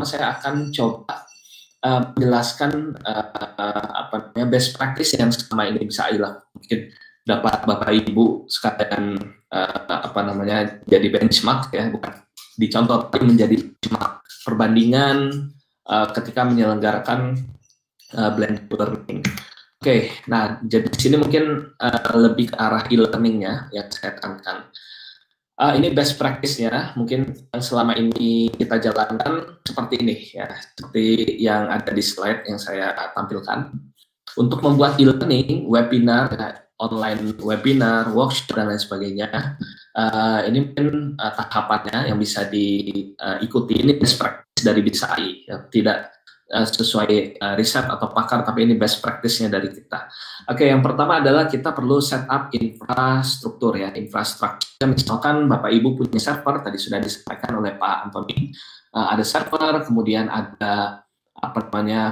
pertama saya akan coba menjelaskan best practice yang selama ini bisa mungkin dapat Bapak Ibu sekalian jadi benchmark ya, bukan dicontoh tapi menjadi cuma perbandingan ketika menyelenggarakan blended learning. Oke, nah jadi di sini mungkin lebih ke arah e-learningnya yang saya tekankan. Ini best practice-nya, mungkin yang selama ini kita jalankan seperti ini ya, seperti yang ada di slide yang saya tampilkan. Untuk membuat e-learning, webinar, online webinar, workshop dan lain sebagainya, ini mungkin tahapannya yang bisa diikuti. Ini best practice dari BISA-AI, ya, tidak sesuai riset atau pakar, tapi ini best practice-nya dari kita. Oke, yang pertama adalah kita perlu set up infrastruktur ya, infrastruktur. Misalkan Bapak Ibu punya server, tadi sudah disampaikan oleh Pak Antoni, ada server, kemudian ada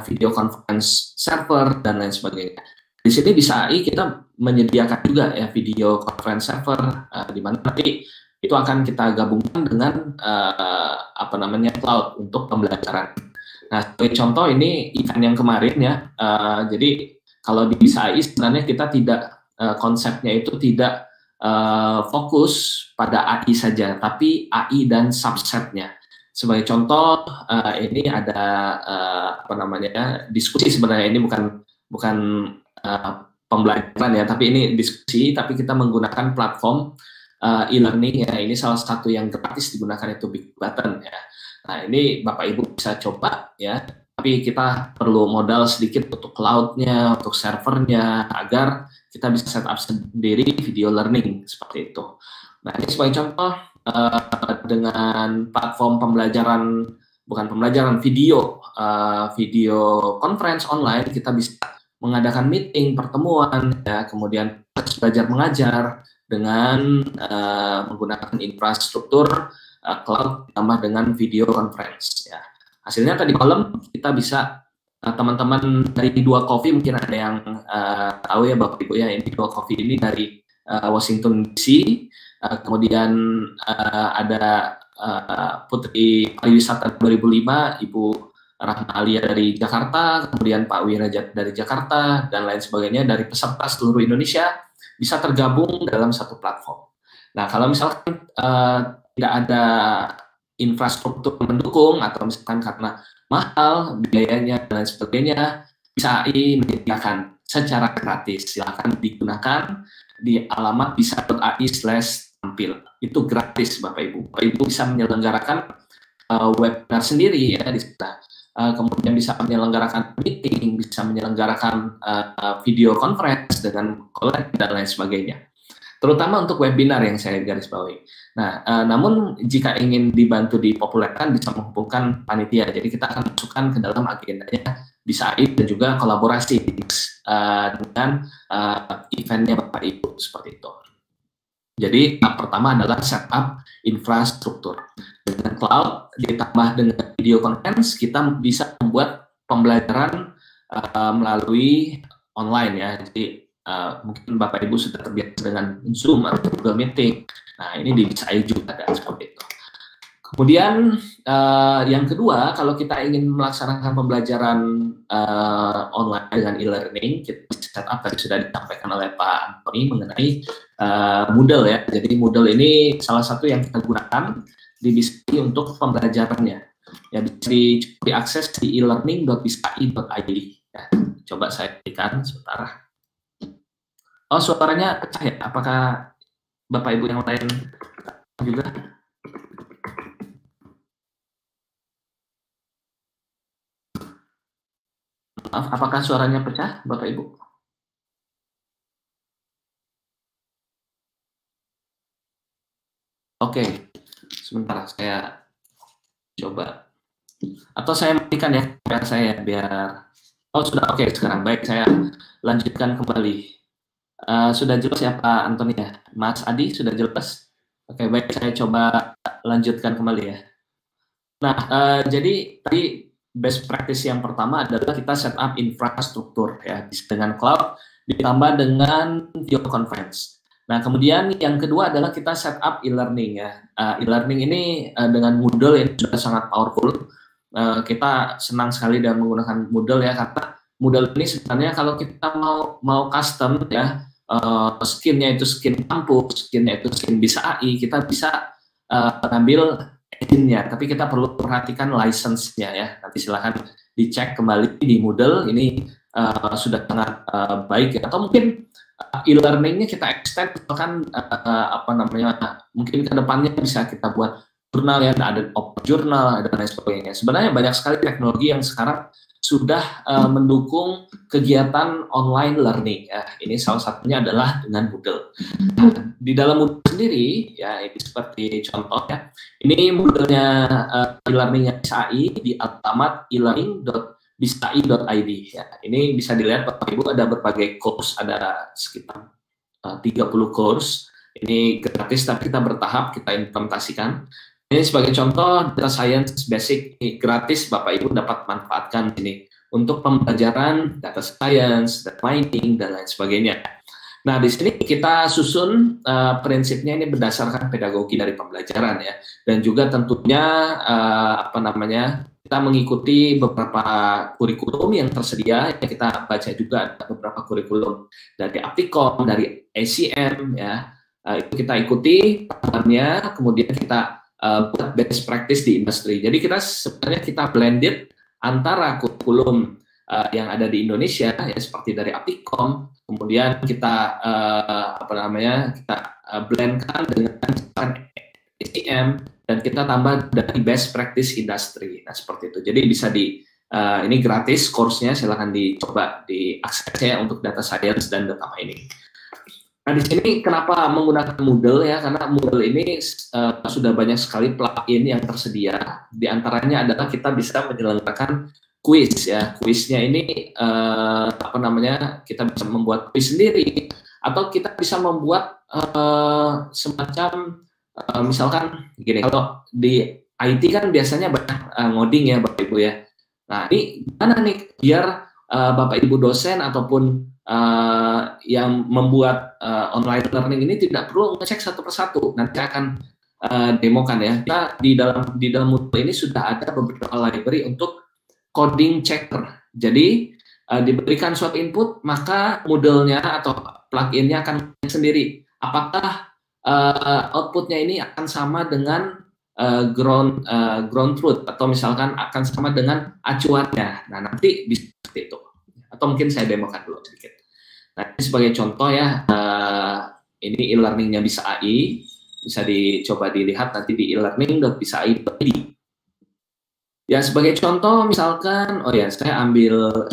video conference server dan lain sebagainya. Di sini bisa AI kita menyediakan juga ya video conference server, di mana nanti itu akan kita gabungkan dengan cloud untuk pembelajaran. Nah, sebagai contoh ini event yang kemarin ya, jadi kalau di BISA AI sebenarnya kita tidak, konsepnya itu tidak fokus pada AI saja, tapi AI dan subsetnya. Sebagai contoh, ini ada diskusi, sebenarnya ini bukan pembelajaran ya, tapi ini diskusi, tapi kita menggunakan platform e-learning ya. Ini salah satu yang gratis digunakan itu Bigbutton ya. Nah, ini Bapak Ibu bisa coba ya, tapi kita perlu modal sedikit untuk cloud-nya, untuk servernya, agar kita bisa setup sendiri video learning seperti itu. Nah, ini sebagai contoh dengan platform pembelajaran, video conference online, kita bisa mengadakan meeting, pertemuan, ya, kemudian belajar mengajar dengan menggunakan infrastruktur cloud tambah dengan video conference ya. Hasilnya tadi malam kita bisa teman-teman dari Dua Coffee, mungkin ada yang tahu ya Bapak Ibu ya, ini Dua Coffee ini dari Washington DC, kemudian ada Putri Pariwisata 2005 Ibu Rahma Alia dari Jakarta, kemudian Pak Wirajat dari Jakarta dan lain sebagainya, dari peserta seluruh Indonesia bisa tergabung dalam satu platform. Nah, kalau misalkan tidak ada infrastruktur mendukung atau misalkan karena mahal biayanya dan lain sebagainya, bisa AI menyediakan secara gratis. Silakan digunakan di alamat bisa.ai/tampil. Itu gratis Bapak Ibu. Bapak Ibu bisa menyelenggarakan webinar sendiri ya di sana. Kemudian bisa menyelenggarakan meeting, bisa menyelenggarakan video conference dengan collab dan lain sebagainya. Terutama untuk webinar yang saya garis bawahi. Nah, namun jika ingin dibantu dipopulerkan, bisa menghubungkan panitia. Jadi kita akan masukkan ke dalam agendanya bisa AI dan juga kolaborasi dengan eventnya Bapak Ibu seperti itu. Jadi tahap pertama adalah setup infrastruktur. Dengan cloud ditambah dengan video conference, kita bisa membuat pembelajaran melalui online ya. Jadi mungkin Bapak Ibu sudah terbiasa dengan Zoom atau Google Meeting. Nah, ini di BISA AI juga ada seperti itu. Kemudian yang kedua, kalau kita ingin melaksanakan pembelajaran online dengan e-learning, kita bisa setup, tadi sudah disampaikan oleh Pak Antoni mengenai Moodle ya. Jadi Moodle ini salah satu yang kita gunakan di BISA AI untuk pembelajarannya. Ya, bisa diakses di e-learning.bisai.id. Ya, coba saya klikkan sebentar. Oh, suaranya pecah ya? Apakah Bapak Ibu yang lain juga? Maaf, apakah suaranya pecah, Bapak Ibu? Oke, sebentar saya coba. Atau saya matikan ya, biar. Oh, sudah oke sekarang. Baik, saya lanjutkan kembali. Sudah jelas ya Pak Antoni ya? Mas Adi sudah jelas? Oke, baik, saya coba lanjutkan kembali ya. Nah, jadi tadi best practice yang pertama adalah kita setup infrastruktur ya dengan cloud ditambah dengan video conference. Nah, kemudian yang kedua adalah kita setup e-learning ya. E-learning ini dengan Moodle yang sudah sangat powerful. kita senang sekali dengan menggunakan Moodle ya, karena Moodle ini sebenarnya kalau kita mau custom ya, skinnya itu skin kampus, skinnya itu skin bisa AI, kita bisa ngambil engine-nya, tapi kita perlu perhatikan license-nya ya. Nanti silahkan dicek kembali di Moodle, ini sudah sangat baik ya. Atau mungkin e-learning-nya kita extend, misalkan apa namanya, mungkin ke depannya bisa kita buat jurnal ya, ada open journal dan lain sebagainya. Sebenarnya banyak sekali teknologi yang sekarang sudah mendukung kegiatan online learning ya. Ini salah satunya adalah dengan Moodle. Nah, di dalam Moodle sendiri ya, ini seperti contoh ya. Ini Moodle-nya e-learning-nya BISA.ai di alamat e-learning.bisai.id ya. Ini bisa dilihat Bapak Ibu, ada berbagai course, ada sekitar 30 course. Ini gratis tapi kita bertahap kita implementasikan. Ini sebagai contoh data science basic gratis, Bapak Ibu dapat manfaatkan ini untuk pembelajaran data science, data mining dan lain sebagainya. Nah, di sini kita susun prinsipnya ini berdasarkan pedagogi dari pembelajaran ya, dan juga tentunya apa namanya, kita mengikuti beberapa kurikulum yang tersedia ya. Kita baca juga ada beberapa kurikulum dari Apicom, dari ACM ya. Itu kita ikuti programnya, kemudian kita buat best practice di industri. Jadi kita sebenarnya kita blended antara kurikulum yang ada di Indonesia ya, seperti dari Apicom, kemudian kita apa namanya, kita blendkan dengan ACM dan kita tambah dari best practice industri. Nah, seperti itu. Jadi bisa ini gratis course-nya, silahkan dicoba diakses ya untuk data science dan data mining. Nah, di sini kenapa menggunakan Moodle ya? Karena Moodle ini sudah banyak sekali plugin yang tersedia. Di antaranya adalah kita bisa menyelenggarakan quiz ya. Quiznya ini apa namanya? Kita bisa membuat quiz sendiri, atau kita bisa membuat semacam misalkan gini. Kalau di IT kan biasanya banyak ngoding ya, Bapak Ibu ya. Nah, ini gimana nih biar Bapak Ibu dosen ataupun yang membuat online learning ini tidak perlu ngecek satu persatu. Nanti akan demokan ya. Kita di dalam Moodle ini sudah ada beberapa library untuk coding checker. Jadi diberikan suatu input, maka Moodle-nya atau plugin-nya akan sendiri apakah outputnya ini akan sama dengan ground truth, atau misalkan akan sama dengan acuannya. Nah, nanti bisa seperti itu. Atau mungkin saya demokan dulu sedikit. Nah, ini sebagai contoh ya, ini e-learning-nya BISA.ai, bisa dicoba dilihat nanti di e-learning.bisai.id. Ya, sebagai contoh misalkan, oh ya, saya ambil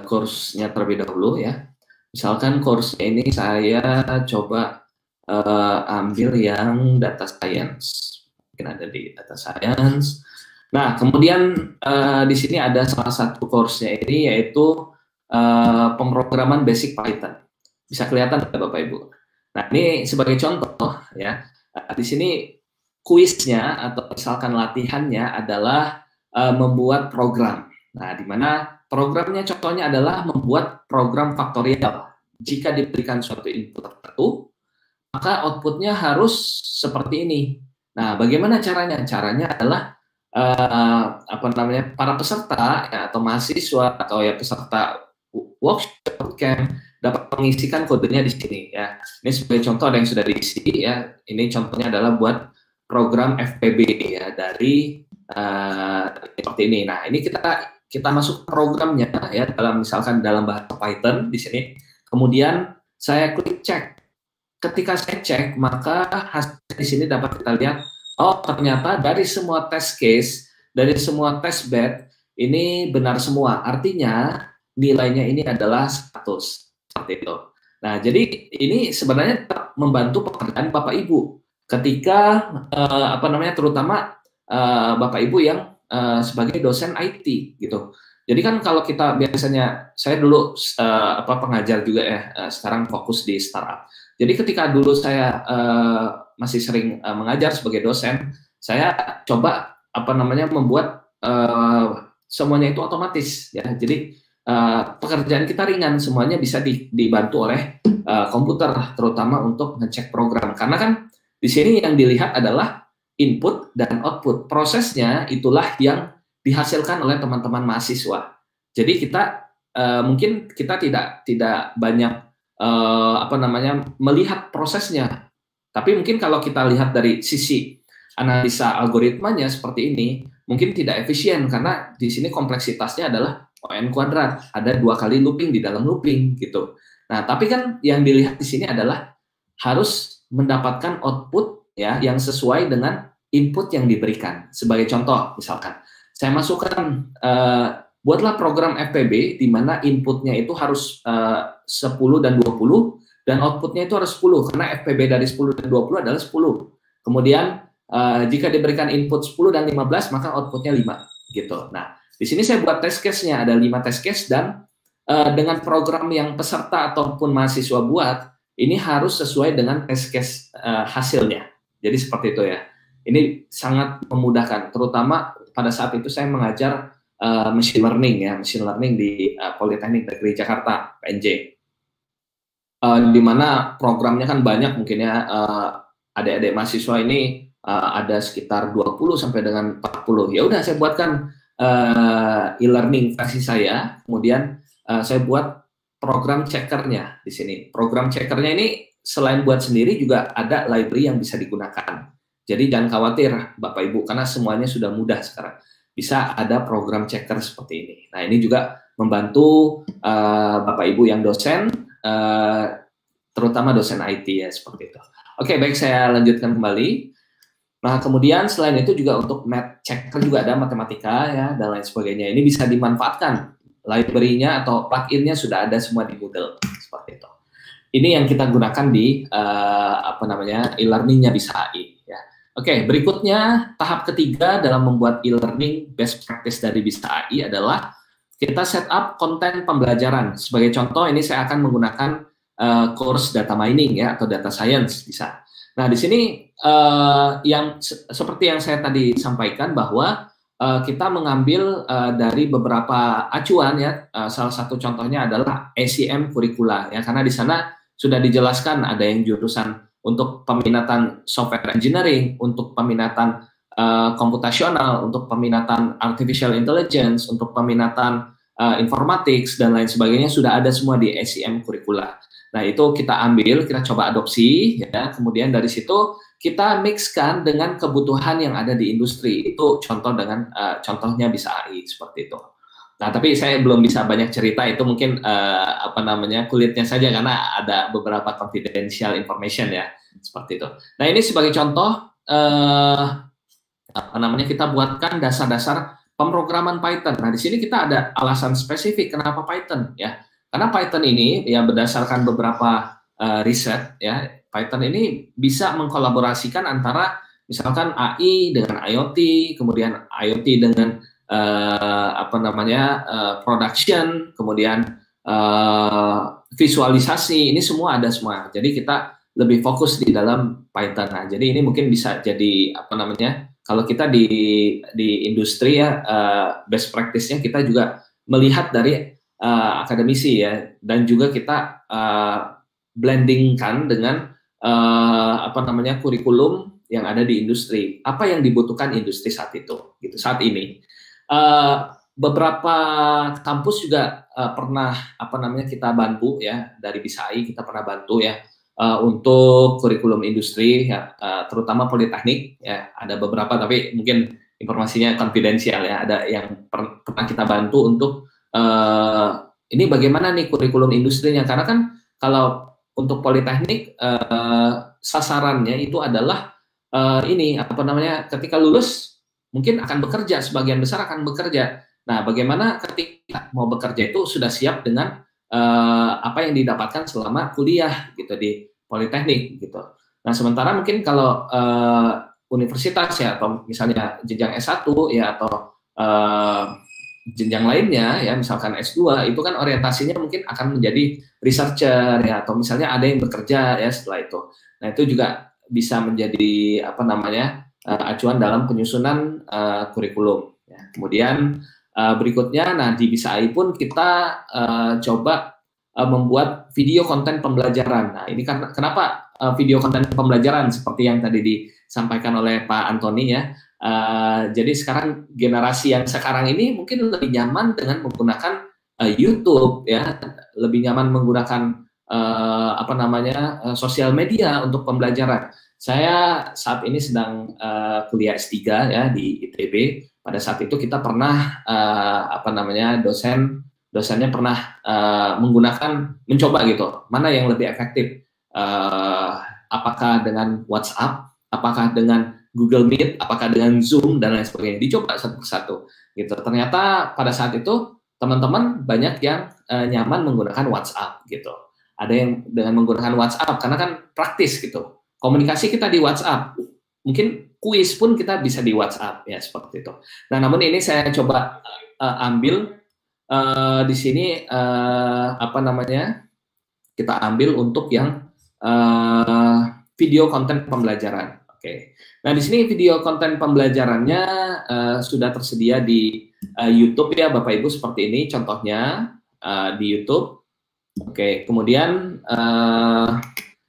course-nya terlebih dahulu ya. Misalkan course ini saya coba ambil yang data science. Mungkin ada di data science. Nah, kemudian di sini ada salah satu course-nya ini, yaitu pemrograman basic Python. Bisa kelihatan ya Bapak Ibu. Nah, ini sebagai contoh ya. Di sini kuisnya atau misalkan latihannya adalah membuat program. Nah, di mana programnya contohnya adalah membuat program faktorial. Jika diberikan suatu input tertentu, maka outputnya harus seperti ini. Nah, bagaimana caranya? Caranya adalah apa namanya, para peserta ya, atau mahasiswa atau ya peserta workshop camp dapat mengisikan kodenya di sini ya. Ini sebagai contoh ada yang sudah diisi ya. Ini contohnya adalah buat program FPB ya, dari seperti ini. Nah, ini kita masuk programnya ya, dalam misalkan dalam bahasa Python di sini. Kemudian saya klik cek. Ketika saya cek, maka hasil di sini dapat kita lihat, oh ternyata dari semua test case, dari semua test bed ini benar semua. Artinya nilainya ini adalah 100 seperti itu. Nah, jadi ini sebenarnya membantu pekerjaan Bapak Ibu ketika apa namanya, terutama Bapak Ibu yang sebagai dosen IT gitu. Jadi kan kalau kita biasanya, saya dulu pengajar juga ya, sekarang fokus di startup. Jadi ketika dulu saya masih sering mengajar sebagai dosen, saya coba apa namanya, membuat semuanya itu otomatis ya. Jadi pekerjaan kita ringan, semuanya bisa dibantu oleh komputer, terutama untuk ngecek program. Karena kan di sini yang dilihat adalah input dan output. Prosesnya itulah yang dihasilkan oleh teman-teman mahasiswa. Jadi kita mungkin kita tidak banyak melihat prosesnya, tapi mungkin kalau kita lihat dari sisi analisa algoritmanya seperti ini, mungkin tidak efisien karena di sini kompleksitasnya adalah ON kuadrat, ada 2 kali looping di dalam looping gitu. Nah, tapi kan yang dilihat di sini adalah harus mendapatkan output ya yang sesuai dengan input yang diberikan. Sebagai contoh, misalkan saya masukkan buatlah program FPB di mana inputnya itu harus 10 dan 20 dan outputnya itu harus 10 karena FPB dari 10 dan 20 adalah 10. Kemudian jika diberikan input 10 dan 15 maka outputnya 5 gitu. Nah, di sini saya buat test case-nya, ada 5 test case dan dengan program yang peserta ataupun mahasiswa buat, ini harus sesuai dengan test case hasilnya. Jadi seperti itu ya. Ini sangat memudahkan, terutama pada saat itu saya mengajar machine learning di Politeknik Negeri Jakarta, PNJ. Di mana programnya kan banyak mungkin ya, adik-adik mahasiswa ini ada sekitar 20 sampai dengan 40. Ya udah saya buatkan e-learning versi saya, kemudian saya buat program checkernya di sini. Program checkernya ini selain buat sendiri juga ada library yang bisa digunakan. Jadi jangan khawatir Bapak Ibu karena semuanya sudah mudah sekarang. Bisa ada program checker seperti ini. Nah, ini juga membantu Bapak Ibu yang dosen, terutama dosen IT ya, seperti itu. Oke, baik, saya lanjutkan kembali. Nah, kemudian selain itu juga untuk math checker juga ada matematika ya, dan lain sebagainya. Ini bisa dimanfaatkan. Library-nya atau plugin-nya sudah ada semua di Moodle, seperti itu. Ini yang kita gunakan di e-learning-nya Bisa AI. Ya. Oke, berikutnya tahap ketiga dalam membuat e-learning best practice dari Bisa AI adalah kita setup konten pembelajaran. Sebagai contoh, ini saya akan menggunakan course data mining ya atau data science bisa. Nah, di sini seperti yang saya tadi sampaikan bahwa kita mengambil dari beberapa acuan ya. Salah satu contohnya adalah ACM Curricula ya, karena di sana sudah dijelaskan ada yang jurusan untuk peminatan software engineering, untuk peminatan komputasional, untuk peminatan artificial intelligence, untuk peminatan informatics dan lain sebagainya sudah ada semua di ACM Curricula. Nah, itu kita ambil, kita coba adopsi ya. Kemudian dari situ kita mixkan dengan kebutuhan yang ada di industri. Itu contoh dengan contohnya Bisa AI seperti itu. Nah, tapi saya belum bisa banyak cerita, itu mungkin kulitnya saja karena ada beberapa confidential information ya, seperti itu. Nah, ini sebagai contoh kita buatkan dasar-dasar pemrograman Python. Nah, di sini kita ada alasan spesifik kenapa Python ya. Karena Python ini ya berdasarkan beberapa riset ya, Python ini bisa mengkolaborasikan antara misalkan AI dengan IoT, kemudian IoT dengan production, kemudian visualisasi, ini semua ada semua. Jadi kita lebih fokus di dalam Python. Nah, jadi ini mungkin bisa jadi kalau kita di industri ya, best practice-nya kita juga melihat dari akademisi ya, dan juga kita blendingkan dengan kurikulum yang ada di industri. Apa yang dibutuhkan industri saat itu, gitu saat ini. Beberapa kampus juga pernah kita bantu ya, dari Bisa AI kita pernah bantu ya untuk kurikulum industri ya, terutama politeknik ya, ada beberapa tapi mungkin informasinya konfidensial ya, ada yang pernah kita bantu untuk ini bagaimana nih kurikulum industrinya, karena kan kalau untuk politeknik sasarannya itu adalah ketika lulus mungkin akan bekerja, sebagian besar akan bekerja. Nah, bagaimana ketika mau bekerja itu sudah siap dengan apa yang didapatkan selama kuliah gitu di politeknik gitu. Nah, sementara mungkin kalau universitas ya, atau misalnya jenjang S1 ya, atau jenjang lainnya ya, misalkan S2, itu kan orientasinya mungkin akan menjadi researcher ya, atau misalnya ada yang bekerja ya setelah itu. Nah, itu juga bisa menjadi acuan dalam penyusunan kurikulum ya. Kemudian berikutnya, nah di Bisa AI pun kita coba membuat video konten pembelajaran. Nah, ini kan kenapa video konten pembelajaran seperti yang tadi disampaikan oleh Pak Antoni ya. Jadi sekarang generasi yang sekarang ini mungkin lebih nyaman dengan menggunakan YouTube ya, lebih nyaman menggunakan sosial media untuk pembelajaran. Saya saat ini sedang kuliah S3 ya di ITB. Pada saat itu kita pernah dosennya pernah mencoba gitu, mana yang lebih efektif, apakah dengan WhatsApp, apakah dengan Google Meet, apakah dengan Zoom dan lain sebagainya. Dicoba satu persatu gitu. Ternyata pada saat itu teman-teman banyak yang nyaman menggunakan WhatsApp gitu. Ada yang dengan menggunakan WhatsApp karena kan praktis gitu. Komunikasi kita di WhatsApp. Mungkin kuis pun kita bisa di WhatsApp ya, seperti itu. Nah, namun ini saya coba ambil di sini kita ambil untuk yang video konten pembelajaran. Oke. Nah, di sini video konten pembelajarannya sudah tersedia di YouTube ya, Bapak Ibu, seperti ini contohnya di YouTube. Oke, kemudian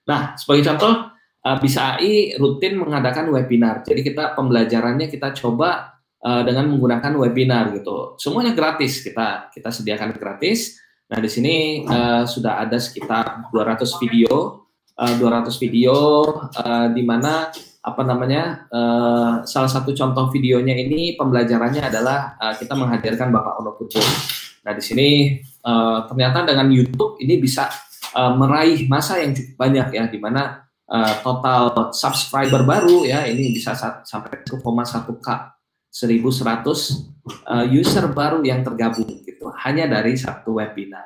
nah, sebagai contoh BISA.AI rutin mengadakan webinar. Jadi kita pembelajarannya kita coba dengan menggunakan webinar gitu. Semuanya gratis, kita sediakan gratis. Nah, di sini sudah ada sekitar 200 video di mana salah satu contoh videonya ini pembelajarannya adalah kita menghadirkan Bapak Ono Putro. Nah, di sini ternyata dengan YouTube ini bisa meraih massa yang cukup banyak ya, di mana total subscriber baru ya ini bisa sampai 1,1K, 1.100 user baru yang tergabung gitu hanya dari satu webinar.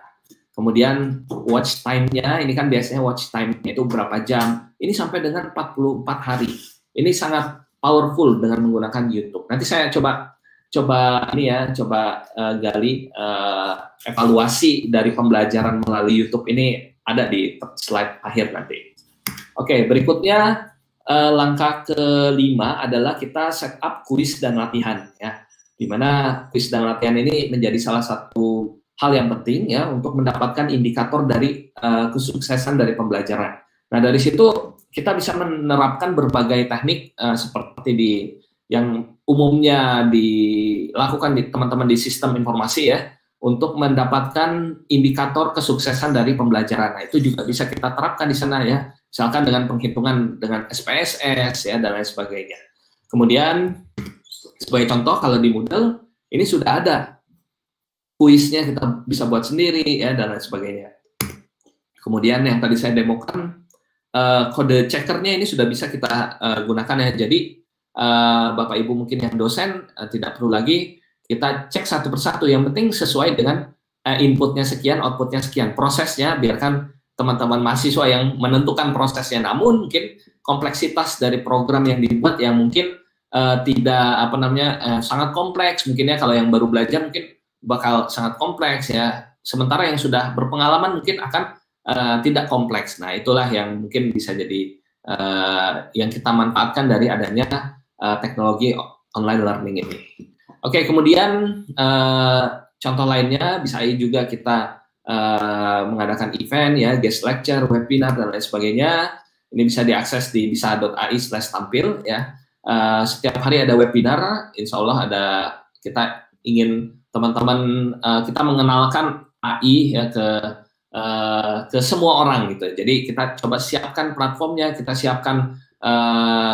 Kemudian watch time-nya, ini kan biasanya watch time-nya itu berapa jam. Ini sampai dengan 44 hari. Ini sangat powerful dengan menggunakan YouTube. Nanti saya coba gali evaluasi dari pembelajaran melalui YouTube ini ada di slide akhir nanti. Oke, berikutnya langkah kelima adalah kita set up kuis dan latihan ya. Di mana kuis dan latihan ini menjadi salah satu hal yang penting ya untuk mendapatkan indikator dari kesuksesan dari pembelajaran. Nah, dari situ kita bisa menerapkan berbagai teknik seperti yang umumnya dilakukan di teman-teman di sistem informasi ya untuk mendapatkan indikator kesuksesan dari pembelajaran. Nah, itu juga bisa kita terapkan di sana ya. Misalkan dengan penghitungan dengan SPSS ya dan lain sebagainya. Kemudian sebagai contoh kalau di Moodle ini sudah ada kuisnya, kita bisa buat sendiri ya dan lain sebagainya. Kemudian yang tadi saya demokan kode checkernya ini sudah bisa kita gunakan ya. Jadi Bapak Ibu mungkin yang dosen tidak perlu lagi kita cek satu persatu. Yang penting sesuai dengan inputnya sekian, outputnya sekian. Prosesnya biarkan teman-teman mahasiswa yang menentukan prosesnya. Namun mungkin kompleksitas dari program yang dibuat yang mungkin sangat kompleks. Mungkin ya kalau yang baru belajar mungkin bakal sangat kompleks ya. Sementara yang sudah berpengalaman mungkin akan tidak kompleks. Nah, itulah yang mungkin bisa jadi yang kita manfaatkan dari adanya teknologi online learning ini. Oke, kemudian contoh lainnya bisa juga kita mengadakan event ya, guest lecture, webinar dan lain sebagainya. Ini bisa diakses di bisa.ai/tampil ya. Setiap hari ada webinar, insya Allah kita ingin teman-teman kita mengenalkan AI ya ke semua orang gitu. Jadi kita coba siapkan platformnya, kita siapkan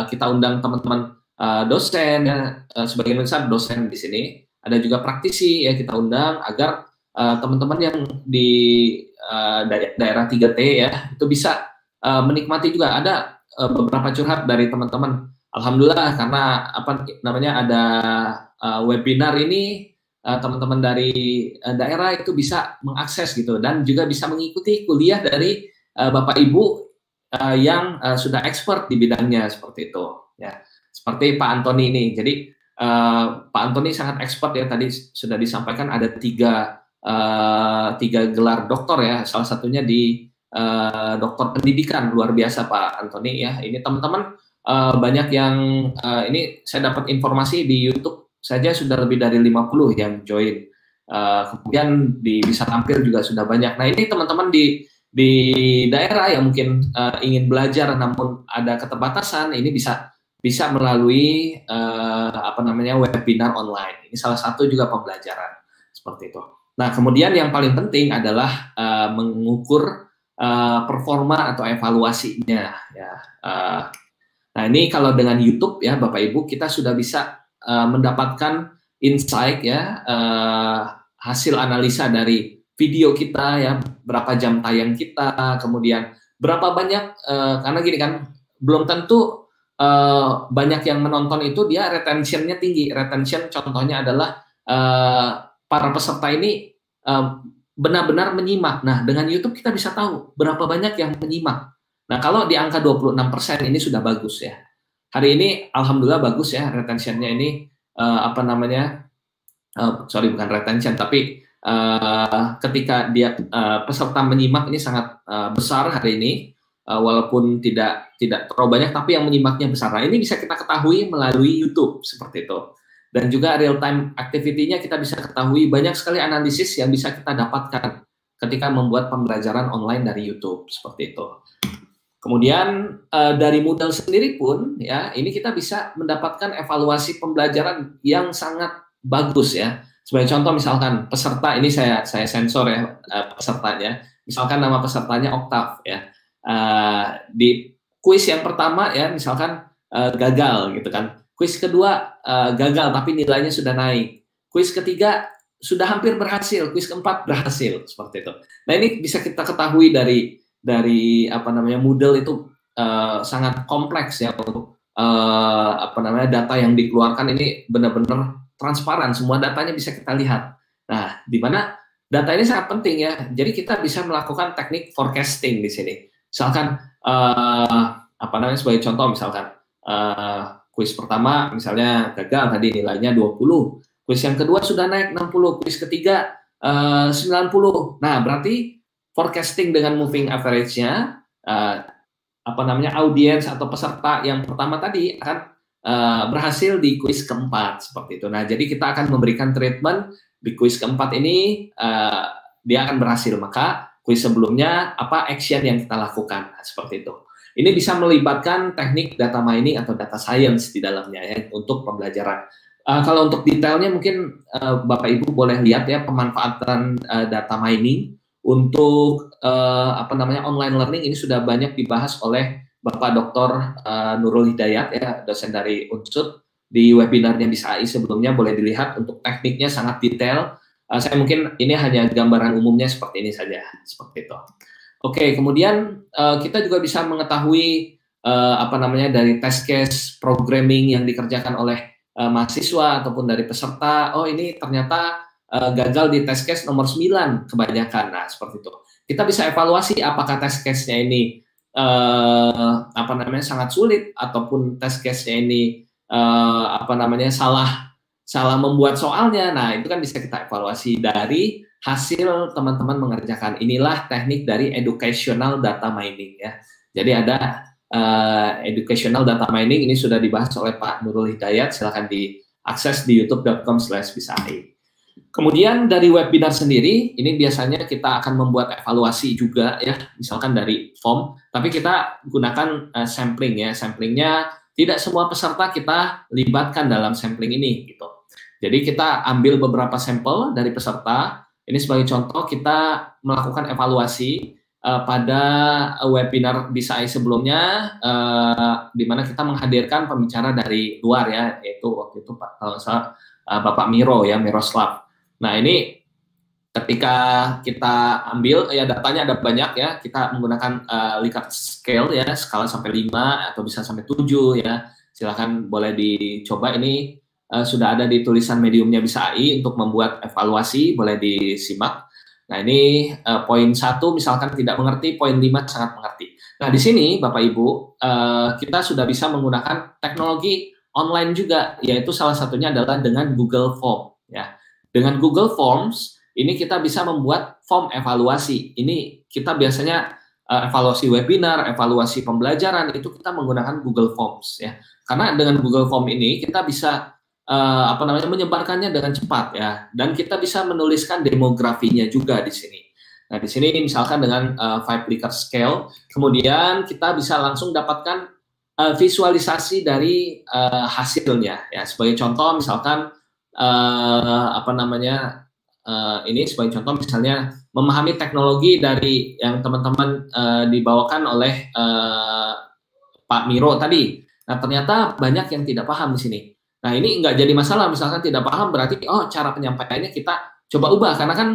kita undang teman-teman dosen ya, sebagian besar dosen di sini. Ada juga praktisi ya kita undang agar teman-teman yang di daerah 3T ya itu bisa menikmati juga. Ada beberapa curhat dari teman-teman. Alhamdulillah karena ada webinar ini teman-teman dari daerah itu bisa mengakses gitu dan juga bisa mengikuti kuliah dari Bapak Ibu yang sudah expert di bidangnya seperti itu ya. Seperti Pak Antoni ini. Jadi Pak Antoni sangat expert ya, tadi sudah disampaikan ada tiga gelar doktor ya, salah satunya di doktor pendidikan, luar biasa Pak Antoni ya. Ini teman-teman banyak yang ini saya dapat informasi di YouTube saja sudah lebih dari 50 yang join. Kemudian bisa tampil juga sudah banyak. Nah, ini teman-teman di daerah yang mungkin ingin belajar namun ada keterbatasan, ini bisa bisa melalui apa namanya webinar online. Ini salah satu juga pembelajaran seperti itu. Nah, kemudian yang paling penting adalah mengukur performa atau evaluasinya ya. Nah, ini kalau dengan YouTube ya Bapak Ibu, kita sudah bisa mendapatkan insight ya, hasil analisa dari video kita ya, berapa jam tayang kita, kemudian berapa banyak, karena gini kan, belum tentu banyak yang menonton itu dia retentionnya tinggi. Retention contohnya adalah para peserta ini benar-benar menyimak. Nah, dengan YouTube kita bisa tahu berapa banyak yang menyimak. Nah, kalau di angka 26% ini sudah bagus ya. Hari ini alhamdulillah bagus ya retentionnya ini, apa namanya, sorry bukan retention, tapi ketika dia peserta menyimak ini sangat besar hari ini. Walaupun tidak terlalu banyak, tapi yang menyimaknya besar. Nah, ini bisa kita ketahui melalui YouTube seperti itu. Dan juga real time activity-nya kita bisa ketahui, banyak sekali analisis yang bisa kita dapatkan ketika membuat pembelajaran online dari YouTube seperti itu. Kemudian dari Moodle sendiri pun ya, ini kita bisa mendapatkan evaluasi pembelajaran yang sangat bagus ya. Sebagai contoh misalkan peserta ini saya sensor ya pesertanya. Misalkan nama pesertanya Octave ya. Di kuis yang pertama ya misalkan gagal gitu kan, kuis kedua gagal tapi nilainya sudah naik, kuis ketiga sudah hampir berhasil, kuis keempat berhasil seperti itu. Nah, ini bisa kita ketahui dari apa namanya, Moodle itu sangat kompleks ya untuk apa namanya, data yang dikeluarkan ini benar-benar transparan, semua datanya bisa kita lihat. Nah, di mana data ini sangat penting ya, jadi kita bisa melakukan teknik forecasting di sini. Misalkan apa namanya, sebagai contoh misalkan kuis pertama misalnya gagal tadi nilainya 20, kuis yang kedua sudah naik 60, kuis ketiga 90. Nah, berarti forecasting dengan moving average-nya apa namanya, audiens atau peserta yang pertama tadi akan berhasil di kuis keempat seperti itu. Nah, jadi kita akan memberikan treatment di kuis keempat ini, dia akan berhasil, maka kuis sebelumnya apa action yang kita lakukan, nah, seperti itu. Ini bisa melibatkan teknik data mining atau data science di dalamnya ya untuk pembelajaran. Kalau untuk detailnya mungkin Bapak Ibu boleh lihat ya pemanfaatan data mining untuk apa namanya, online learning ini sudah banyak dibahas oleh Bapak Dr. Nurul Hidayat ya, dosen dari Unsud, di webinarnya Bisa AI sebelumnya, boleh dilihat untuk tekniknya sangat detail. Saya mungkin ini hanya gambaran umumnya seperti ini saja, seperti itu. Oke, kemudian kita juga bisa mengetahui apa namanya, dari test case programming yang dikerjakan oleh mahasiswa ataupun dari peserta. Oh, ini ternyata gagal di test case nomor 9 kebanyakan. Nah, seperti itu. Kita bisa evaluasi apakah test case-nya ini apa namanya, sangat sulit, ataupun test case-nya ini apa namanya, salah membuat soalnya. Nah, itu kan bisa kita evaluasi dari hasil teman-teman mengerjakan. Inilah teknik dari educational data mining ya. Jadi ada educational data mining, ini sudah dibahas oleh Pak Nurul Hidayat, silahkan diakses di youtube.com/bisai. Kemudian dari webinar sendiri, ini biasanya kita akan membuat evaluasi juga ya, misalkan dari form, tapi kita gunakan sampling ya. Samplingnya tidak semua peserta kita libatkan dalam sampling ini gitu. Jadi kita ambil beberapa sampel dari peserta. Ini sebagai contoh kita melakukan evaluasi pada webinar Bisa AI sebelumnya, di mana kita menghadirkan pembicara dari luar ya, yaitu waktu itu Pak, kalau salah Bapak Miro ya, Miroslav. Nah, ini ketika kita ambil ya datanya ada banyak ya, kita menggunakan Likert scale ya, skala sampai 5 atau bisa sampai 7 ya. Silakan boleh dicoba, ini sudah ada di tulisan mediumnya Bisa AI untuk membuat evaluasi, boleh disimak. Nah, ini poin 1 misalkan tidak mengerti, poin 5 sangat mengerti. Nah, di sini Bapak Ibu kita sudah bisa menggunakan teknologi online juga, yaitu salah satunya adalah dengan Google Form ya. Dengan Google Forms ini kita bisa membuat form evaluasi. Ini kita biasanya evaluasi webinar, evaluasi pembelajaran itu kita menggunakan Google Forms ya. Karena dengan Google Form ini kita bisa apa namanya, menyebarkannya dengan cepat ya, dan kita bisa menuliskan demografinya juga di sini. Nah, di sini misalkan dengan 5 Likert scale, kemudian kita bisa langsung dapatkan visualisasi dari hasilnya. Ya, sebagai contoh, misalkan apa namanya ini sebagai contoh misalnya memahami teknologi dari yang teman-teman dibawakan oleh Pak Miro tadi. Nah, ternyata banyak yang tidak paham di sini. Nah, ini nggak jadi masalah, misalkan tidak paham berarti cara penyampaiannya kita coba ubah, karena kan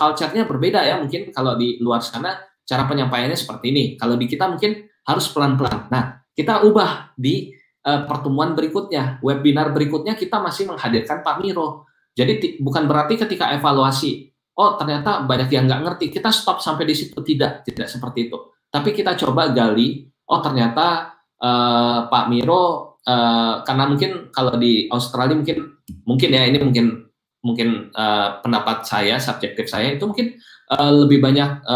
culture-nya berbeda ya, mungkin kalau di luar sana cara penyampaiannya seperti ini, kalau di kita mungkin harus pelan-pelan. Nah, kita ubah di pertemuan berikutnya, webinar berikutnya kita masih menghadirkan Pak Miro. Jadi bukan berarti ketika evaluasi, ternyata banyak yang nggak ngerti, kita stop sampai di situ, tidak seperti itu. Tapi kita coba gali, ternyata Pak Miro, karena mungkin kalau di Australia mungkin ya, ini mungkin pendapat saya, subjektif saya, itu mungkin lebih banyak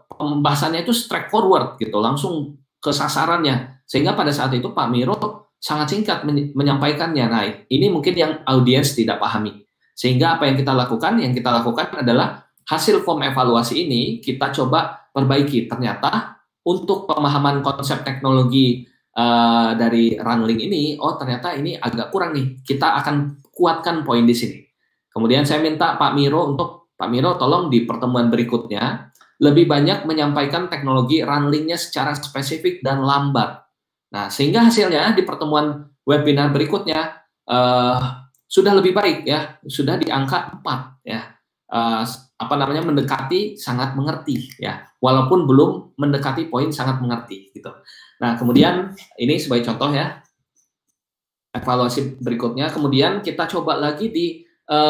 pembahasannya itu straightforward gitu, langsung ke sasarannya, sehingga pada saat itu Pak Miro sangat singkat menyampaikannya. Nah, ini mungkin yang audiens tidak pahami, sehingga apa yang kita lakukan? Yang kita lakukan adalah hasil form evaluasi ini kita coba perbaiki. Ternyata untuk pemahaman konsep teknologi dari Runlink ini, ternyata ini agak kurang nih, kita akan kuatkan poin di sini. Kemudian saya minta Pak Miro tolong di pertemuan berikutnya lebih banyak menyampaikan teknologi Runlink-nya secara spesifik dan lambat. Nah, sehingga hasilnya di pertemuan webinar berikutnya sudah lebih baik ya, sudah di angka 4 ya. Mendekati sangat mengerti ya, walaupun belum mendekati poin sangat mengerti gitu. Nah, kemudian ini sebagai contoh ya, evaluasi berikutnya, kemudian kita coba lagi di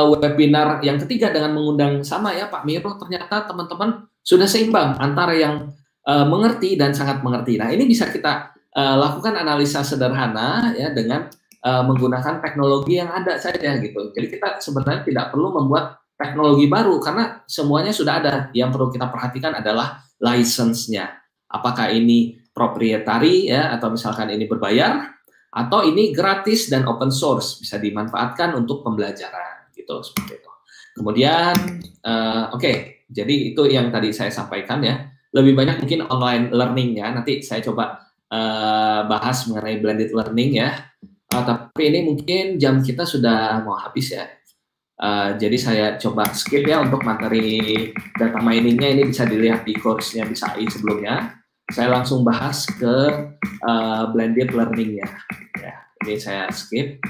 webinar yang ketiga dengan mengundang sama ya Pak Miro, ternyata teman-teman sudah seimbang antara yang mengerti dan sangat mengerti. Nah, ini bisa kita lakukan analisa sederhana ya dengan menggunakan teknologi yang ada saja gitu. Jadi kita sebenarnya tidak perlu membuat teknologi baru karena semuanya sudah ada. Yang perlu kita perhatikan adalah license-nya. Apakah ini proprietary ya, atau misalkan ini berbayar, atau ini gratis dan open source, bisa dimanfaatkan untuk pembelajaran gitu, seperti itu. Kemudian jadi itu yang tadi saya sampaikan ya. Lebih banyak mungkin online learning-nya, nanti saya coba bahas mengenai blended learning ya. Tapi ini mungkin jam kita sudah mau habis ya. Jadi saya coba skip ya untuk materi data mining-nya, ini bisa dilihat di course-nya Bisa AI sebelumnya. Saya langsung bahas ke blended learning-nya. Ya, ini saya skip.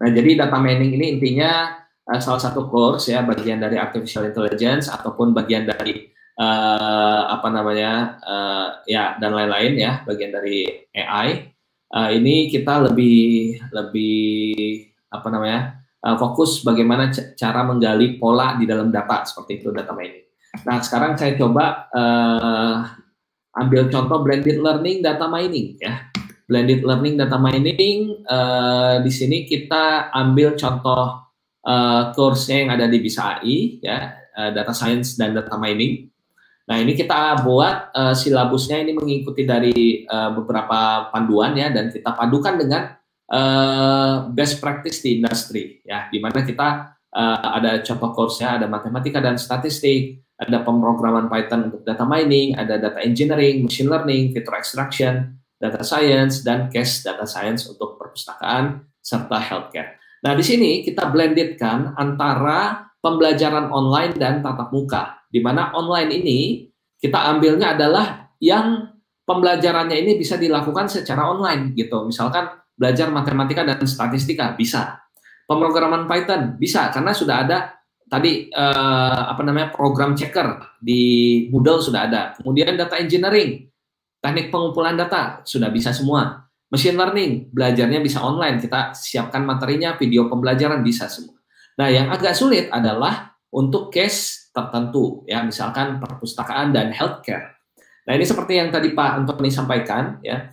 Nah, jadi data mining ini intinya salah satu course ya, bagian dari artificial intelligence ataupun bagian dari dan lain-lain ya, bagian dari AI. Ini kita lebih fokus bagaimana cara menggali pola di dalam data, seperti itu data mining. Nah, sekarang saya coba ambil contoh blended learning data mining ya. Blended learning data mining, di sini kita ambil contoh course-nya yang ada di Bisa AI ya, data science dan data mining. Nah, ini kita buat silabusnya ini mengikuti dari beberapa panduan ya, dan kita padukan dengan best practice di industri ya, di mana kita ada contoh course-nya, ada matematika dan statistik, ada pemrograman Python untuk data mining, ada data engineering, machine learning, feature extraction, data science, dan case data science untuk perpustakaan serta healthcare. Nah, di sini kita blendedkan antara pembelajaran online dan tatap muka, di mana online ini kita ambilnya adalah yang pembelajarannya ini bisa dilakukan secara online gitu. Misalkan belajar matematika dan statistika bisa. Pemrograman Python bisa karena sudah ada tadi program checker di Moodle sudah ada. Kemudian data engineering, teknik pengumpulan data sudah bisa semua. Machine learning, belajarnya bisa online, kita siapkan materinya, video pembelajaran bisa semua. Nah, yang agak sulit adalah untuk case tertentu, ya, misalkan perpustakaan dan healthcare. Nah, ini seperti yang tadi Pak Antoni sampaikan, ya,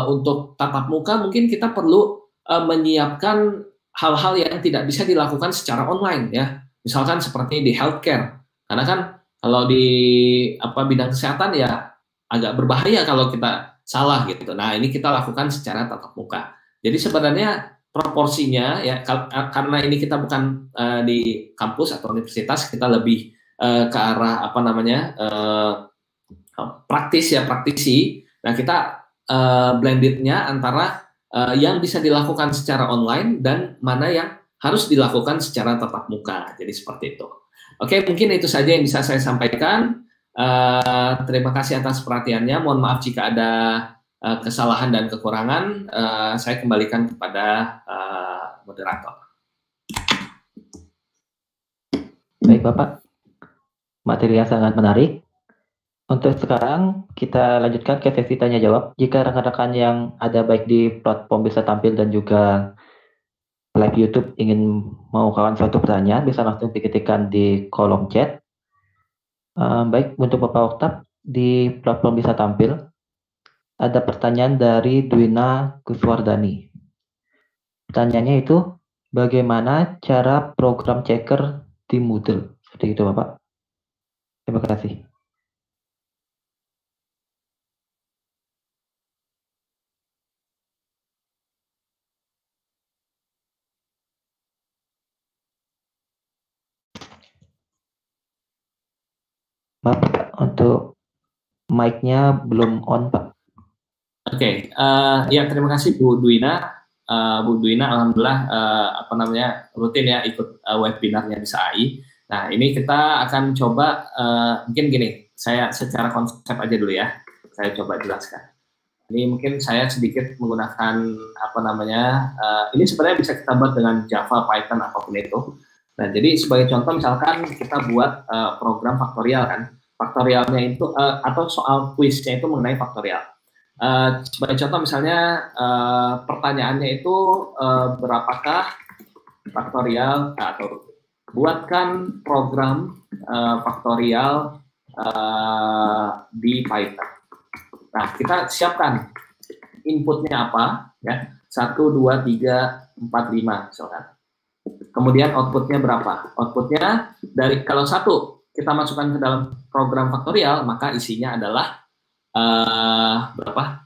untuk tatap muka mungkin kita perlu menyiapkan hal-hal yang tidak bisa dilakukan secara online, ya, misalkan seperti di healthcare, karena kan kalau di bidang kesehatan ya agak berbahaya kalau kita salah gitu. Nah, ini kita lakukan secara tatap muka. Jadi sebenarnya proporsinya ya, karena ini kita bukan di kampus atau universitas, kita lebih ke arah praktisi. Nah, kita blendednya antara yang bisa dilakukan secara online dan mana yang harus dilakukan secara tatap muka. Jadi seperti itu. Oke, mungkin itu saja yang bisa saya sampaikan. Terima kasih atas perhatiannya. Mohon maaf jika ada kesalahan dan kekurangan. Saya kembalikan kepada moderator. Baik Bapak, materi yang sangat menarik. Untuk sekarang kita lanjutkan ke sesi tanya jawab. Jika rekan-rekan yang ada baik di platform Bisa Tampil dan juga live YouTube ingin mengucapkan suatu pertanyaan, bisa langsung diketikkan di kolom chat. Baik, untuk Bapak Oktav di platform Bisa Tampil, ada pertanyaan dari Dwina Kuswardani. Pertanyaannya itu, bagaimana cara program checker di Moodle? Seperti itu Bapak. Terima kasih. Maaf Pak, untuk mic-nya belum on Pak. Oke, ya terima kasih Bu Dwina. Bu Dwina, alhamdulillah rutin ya ikut webinarnya Bisa AI. Nah ini kita akan coba mungkin gini, saya secara konsep aja dulu ya. Saya coba jelaskan. Ini mungkin saya sedikit menggunakan ini sebenarnya bisa kita buat dengan Java, Python, apapun itu. Nah jadi sebagai contoh misalkan kita buat program faktorial kan. Faktorialnya itu atau soal kuisnya itu mengenai faktorial. Sebagai contoh misalnya pertanyaannya itu berapakah faktorial atau buatkan program faktorial di Python. Nah kita siapkan inputnya apa ya 1, 2, 3, 4, 5 misalkan. Kemudian outputnya berapa? Outputnya dari kalau 1 kita masukkan ke dalam program faktorial maka isinya adalah berapa?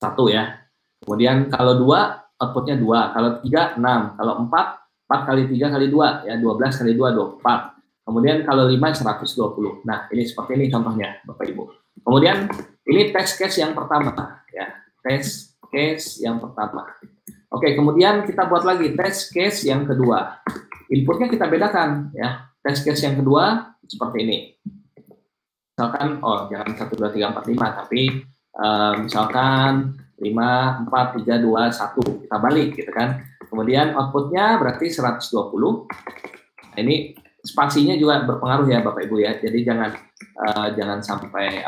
1 ya. Kemudian kalau 2 outputnya 2, kalau 3 6, kalau 4 kali 3 kali 2 ya 12 kali 2 24. Kemudian kalau 5 120. Nah, ini seperti ini contohnya Bapak Ibu. Kemudian ini test case yang pertama ya. Test case yang pertama. Oke, kemudian kita buat lagi test case yang kedua. Inputnya kita bedakan ya. Test case yang kedua seperti ini. Misalkan, jangan 1, 2, 3, 4, 5, tapi misalkan 5, 4, 3, 2, 1, kita balik gitu kan. Kemudian outputnya berarti 120. Nah, ini spasinya juga berpengaruh ya Bapak Ibu ya, jadi jangan sampai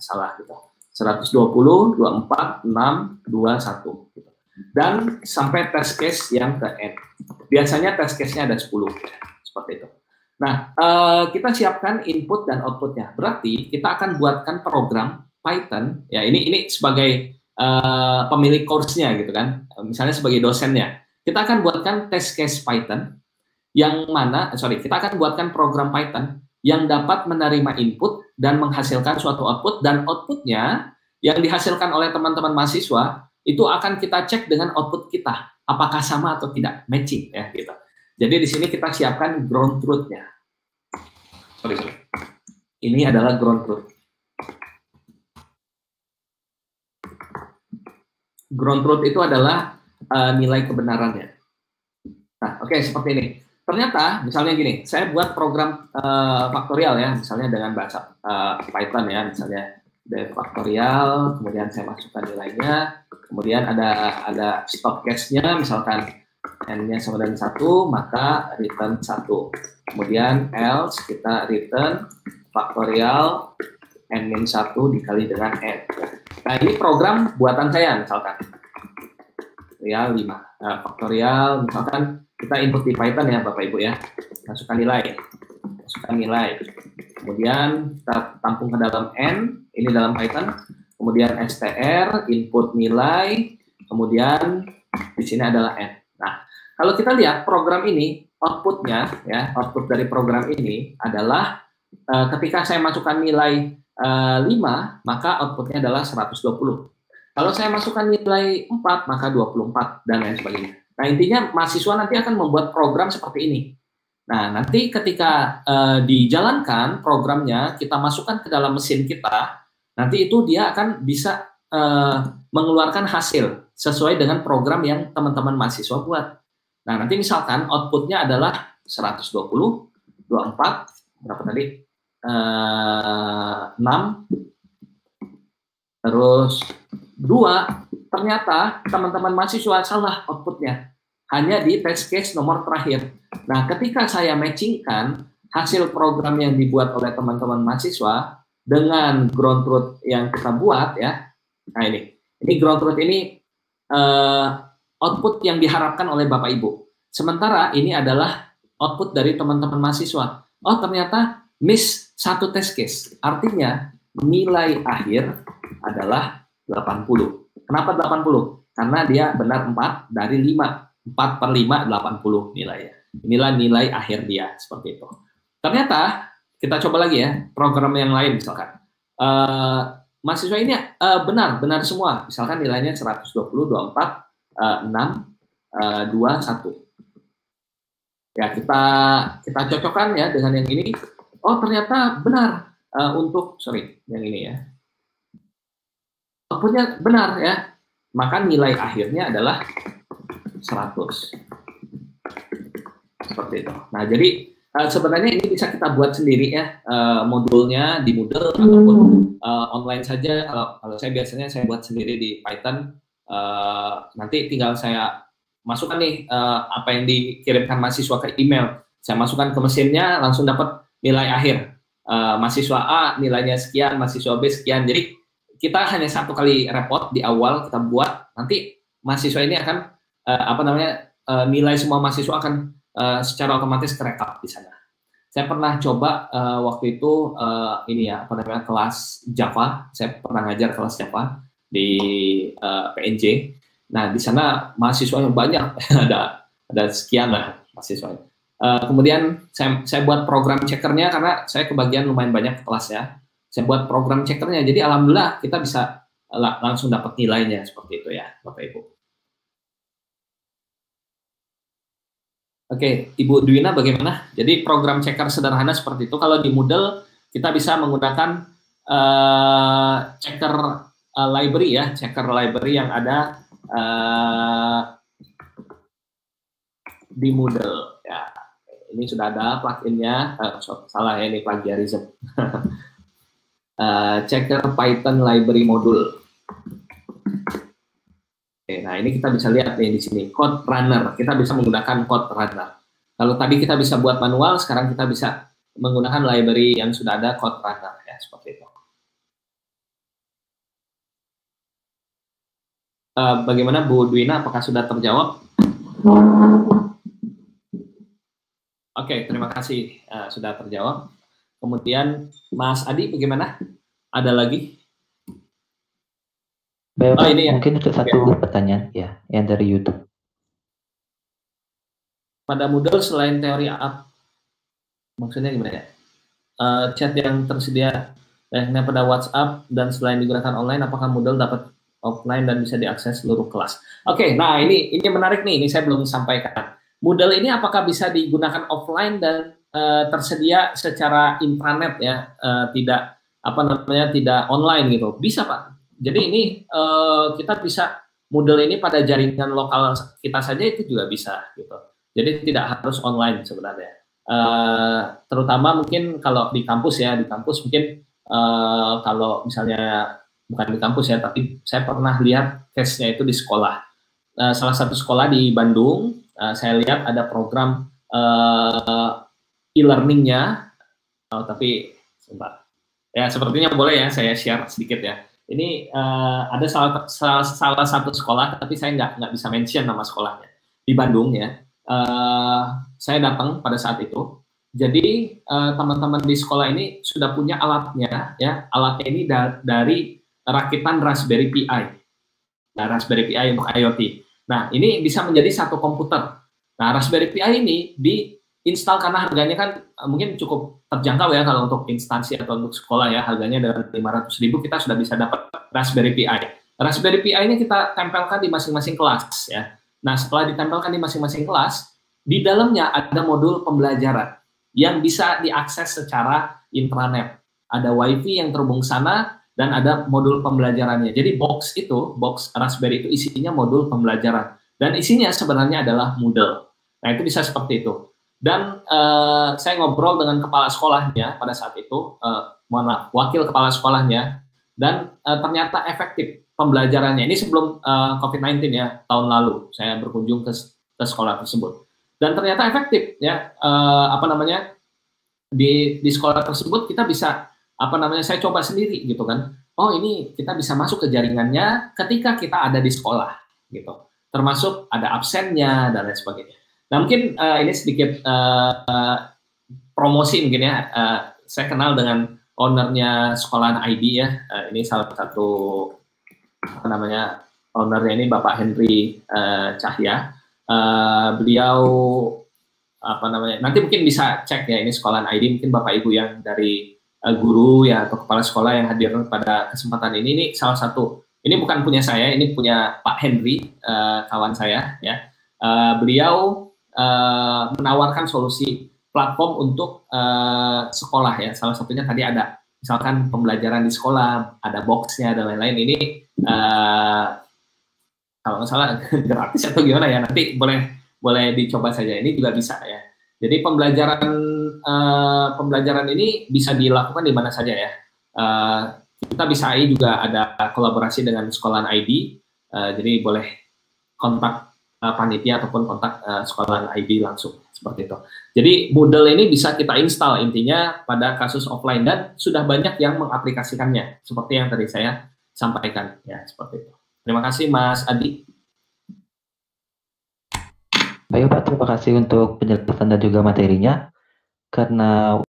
salah gitu. 120, 24, 6, 2, 1 gitu. Dan sampai test case yang ke N. Biasanya test case-nya ada 10 ya, seperti itu. Nah, kita siapkan input dan outputnya. Berarti kita akan buatkan program Python. Ya, ini sebagai pemilik course-nya gitu kan. Misalnya sebagai dosennya. Kita akan buatkan test case Python yang mana, kita akan buatkan program Python yang dapat menerima input dan menghasilkan suatu output, dan outputnya yang dihasilkan oleh teman-teman mahasiswa itu akan kita cek dengan output kita. Apakah sama atau tidak, matching ya gitu. Jadi di sini kita siapkan ground truth-nya. Sorry. Ini adalah ground truth. Ground truth itu adalah nilai kebenarannya. Nah, oke, seperti ini. Ternyata, misalnya gini, saya buat program faktorial ya, misalnya dengan bahasa Python ya, misalnya dari faktorial, kemudian saya masukkan nilainya, kemudian ada stop case-nya, misalkan n-nya sama dengan 1, maka return 1. Kemudian else kita return faktorial n-1 dikali dengan n. Nah, ini program buatan saya misalkan. Faktorial 5. Faktorial misalkan kita input di Python ya Bapak Ibu ya. Masukkan nilai. Kemudian kita tampung ke dalam n, ini dalam Python. Kemudian str, input nilai, kemudian di sini adalah n. Nah, kalau kita lihat program ini, outputnya, ya, output dari program ini adalah ketika saya masukkan nilai 5, maka outputnya adalah 120. Kalau saya masukkan nilai 4, maka 24, dan lain sebagainya. Nah, intinya mahasiswa nanti akan membuat program seperti ini. Nah, nanti ketika dijalankan programnya, kita masukkan ke dalam mesin kita, nanti itu dia akan bisa mengeluarkan hasil sesuai dengan program yang teman-teman mahasiswa buat. Nah, nanti misalkan outputnya adalah 120, 24, berapa tadi? 6, terus 2, ternyata teman-teman mahasiswa salah outputnya. Hanya di test case nomor terakhir. Nah, ketika saya matchingkan hasil program yang dibuat oleh teman-teman mahasiswa dengan ground truth yang kita buat ya. Nah, ini ground truth ini output yang diharapkan oleh Bapak Ibu. Sementara ini adalah output dari teman-teman mahasiswa. Oh, ternyata miss satu test case. Artinya nilai akhir adalah 80. Kenapa 80? Karena dia benar 4 dari 5. 4 per 5, 80 nilainya. Inilah nilai akhir dia, seperti itu. Ternyata, kita coba lagi ya, program yang lain misalkan. Mahasiswa ini benar semua. Misalkan nilainya 120, 24, 6, 2, 1. Ya, kita cocokkan ya dengan yang ini. Oh, ternyata benar yang ini ya. Outputnya benar ya. Maka nilai akhirnya adalah 100. Seperti itu. Nah, jadi sebenarnya ini bisa kita buat sendiri ya, modulnya di Moodle ataupun online saja. Kalau saya biasanya saya buat sendiri di Python. Nanti tinggal saya masukkan nih apa yang dikirimkan mahasiswa ke email. Saya masukkan ke mesinnya, langsung dapat nilai akhir. Mahasiswa A nilainya sekian, mahasiswa B sekian. Jadi kita hanya satu kali repot di awal kita buat. Nanti mahasiswa ini akan nilai semua mahasiswa akan secara otomatis terekap di sana. Saya pernah coba waktu itu kelas Java. Saya pernah ngajar kelas Java di PNJ. Nah, di sana mahasiswanya banyak, ada sekian lah mahasiswanya. Kemudian saya buat program checkernya karena saya kebagian lumayan banyak kelas ya. Saya buat program checkernya. Jadi alhamdulillah kita bisa langsung dapat nilainya seperti itu ya, Bapak Ibu. Oke, Ibu Dwina bagaimana? Jadi program checker sederhana seperti itu. Kalau di Moodle kita bisa menggunakan checker library ya, checker library yang ada di Moodle. Ya, ini sudah ada pluginnya. Salah ya, ini plagiarism. Checker Python library module. Oke, nah ini kita bisa lihat nih di sini code runner. Kita bisa menggunakan code runner. Kalau tadi kita bisa buat manual, sekarang kita bisa menggunakan library yang sudah ada code runner ya, seperti itu. Bagaimana Bu Dwina? Apakah sudah terjawab? Oke, terima kasih sudah terjawab. Kemudian Mas Adi bagaimana? Ada lagi? Bapak, ini ya. Mungkin untuk satu pertanyaan ya, yang dari YouTube. Pada Moodle selain teori maksudnya gimana ya? Chat yang tersedia pada WhatsApp dan selain digunakan online, apakah Moodle dapat offline dan bisa diakses seluruh kelas? Oke, nah ini menarik nih, ini saya belum sampaikan. Moodle ini apakah bisa digunakan offline dan tersedia secara intranet ya, tidak online gitu? Bisa Pak. Jadi ini kita bisa Moodle ini pada jaringan lokal kita saja itu juga bisa gitu. Jadi tidak harus online sebenarnya. Terutama mungkin kalau di kampus ya, mungkin kalau misalnya bukan di kampus ya, tapi saya pernah lihat case-nya itu di sekolah. Salah satu sekolah di Bandung, saya lihat ada program e-learning-nya, tapi sebentar. Ya sepertinya boleh ya saya share sedikit ya. Ini ada salah satu sekolah, tapi saya nggak bisa mention nama sekolahnya di Bandung ya. Saya datang pada saat itu. Jadi teman-teman di sekolah ini sudah punya alatnya ya. Alatnya ini dari rakitan Raspberry Pi. Nah, Raspberry Pi untuk IoT. Nah, ini bisa menjadi satu komputer. Nah, Raspberry Pi ini diinstal karena harganya kan mungkin cukup terjangkau ya kalau untuk instansi atau untuk sekolah ya, harganya dengan 500.000 kita sudah bisa dapat Raspberry Pi. Raspberry Pi ini kita tempelkan di masing-masing kelas ya. Nah, setelah ditempelkan di masing-masing kelas, di dalamnya ada modul pembelajaran yang bisa diakses secara intranet. Ada WiFi yang terhubung sana, dan ada modul pembelajarannya. Jadi box Raspberry itu isinya modul pembelajaran dan isinya sebenarnya adalah Moodle. Nah itu bisa seperti itu. Dan saya ngobrol dengan kepala sekolahnya pada saat itu, wakil kepala sekolahnya, dan ternyata efektif pembelajarannya. Ini sebelum COVID-19 ya, tahun lalu saya berkunjung ke sekolah tersebut. Dan ternyata efektif ya, di sekolah tersebut kita bisa saya coba sendiri gitu kan. Oh ini kita bisa masuk ke jaringannya ketika kita ada di sekolah gitu. Termasuk ada absennya dan lain sebagainya. Nah mungkin ini sedikit promosi mungkin ya. Saya kenal dengan ownernya sekolahan ID ya. Ini salah satu ownernya ini Bapak Henry Cahya. Beliau nanti mungkin bisa cek ya ini sekolahan ID, mungkin Bapak Ibu yang dari guru ya atau kepala sekolah yang hadir pada kesempatan ini salah satu, ini bukan punya saya, ini punya Pak Henry, kawan saya ya. Beliau menawarkan solusi platform untuk sekolah ya. Salah satunya tadi ada misalkan pembelajaran di sekolah, ada boxnya dan lain-lain. Ini kalau nggak salah gratis atau gimana ya, nanti boleh dicoba saja. Ini juga bisa ya. Jadi pembelajaran ini bisa dilakukan di mana saja ya. Kita bisa juga ada kolaborasi dengan sekolahan ID. Jadi boleh kontak panitia ataupun kontak sekolahan ID langsung seperti itu. Jadi Moodle ini bisa kita install intinya pada kasus offline dan sudah banyak yang mengaplikasikannya seperti yang tadi saya sampaikan ya, seperti itu. Terima kasih Mas Adi. Baik Pak, terima kasih untuk penjelasan dan juga materinya. Karena